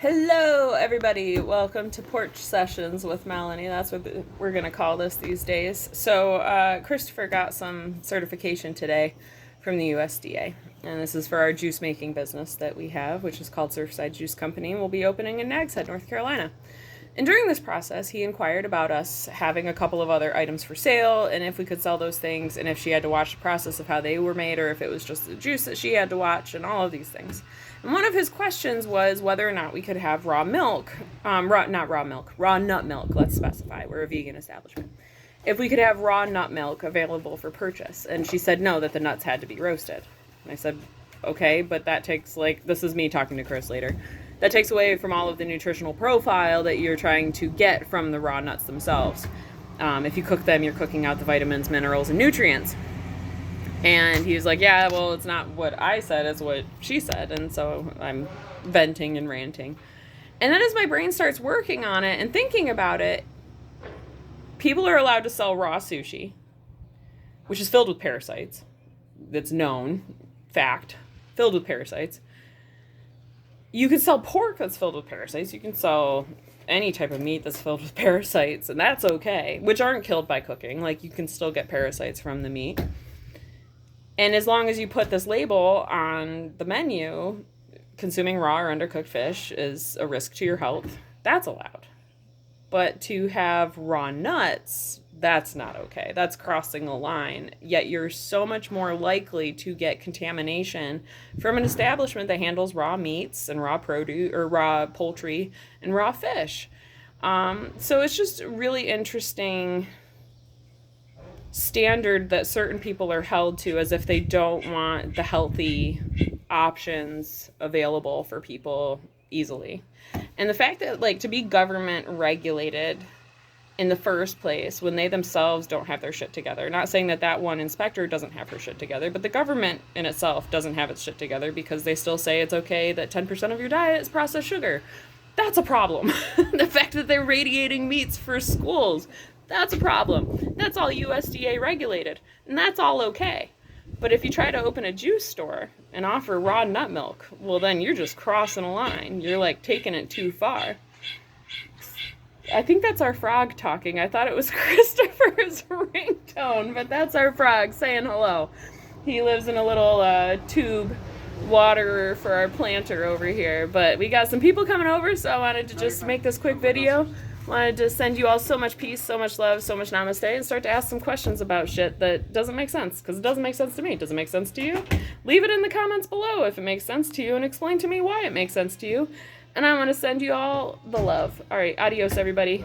Hello, everybody. Welcome to Porch Sessions with Melanie. That's what we're going to call this these days. So, Christopher got some certification today from the USDA, and this is for our juice making business that we have, which is called Surfside Juice Company, and we'll be opening in Nags Head, North Carolina. And during this process, he inquired about us having a couple of other items for sale, and if we could sell those things, and if she had to watch the process of how they were made, or if it was just the juice that she had to watch, and all of these things. And one of his questions was whether or not we could have raw milk, raw nut milk, let's specify, we're a vegan establishment. If we could have raw nut milk available for purchase. And she said no, that the nuts had to be roasted. And I said, okay, but that takes, this is me talking to Chris later. That takes away from all of the nutritional profile that you're trying to get from the raw nuts themselves. If you cook them, you're cooking out the vitamins, minerals, and nutrients. And he was like, yeah, well, it's not what I said, it's what she said. And so I'm venting and ranting. And then as my brain starts working on it and thinking about it, people are allowed to sell raw sushi, which is filled with parasites. That's known, fact, filled with parasites. You can sell pork that's filled with parasites. You can sell any type of meat that's filled with parasites, and that's okay, which aren't killed by cooking. You can still get parasites from the meat. And as long as you put this label on the menu, consuming raw or undercooked fish is a risk to your health, that's allowed. But to have raw nuts, that's not okay. That's crossing a line. Yet you're so much more likely to get contamination from an establishment that handles raw meats and raw produce or raw poultry and raw fish. So it's just a really interesting standard that certain people are held to, as if they don't want the healthy options available for people easily. And the fact that to be government regulated in the first place when they themselves don't have their shit together. Not saying that one inspector doesn't have her shit together, but the government in itself doesn't have its shit together because they still say it's okay that 10% of your diet is processed sugar. That's a problem. The fact that they're radiating meats for schools, that's a problem. That's all USDA regulated, and that's all okay. But if you try to open a juice store and offer raw nut milk, well, then you're just crossing a line. You're taking it too far. I think that's our frog talking. I thought it was Christopher's ringtone, but that's our frog saying hello. He lives in a little tube waterer for our planter over here. But we got some people coming over, so I wanted to just make this quick video. Wanted to send you all so much peace, so much love, so much namaste, and start to ask some questions about shit that doesn't make sense, because it doesn't make sense to me. Does it make sense to you? Leave it in the comments below if it makes sense to you, and explain to me why it makes sense to you. And I want to send you all the love. All right, adios, everybody.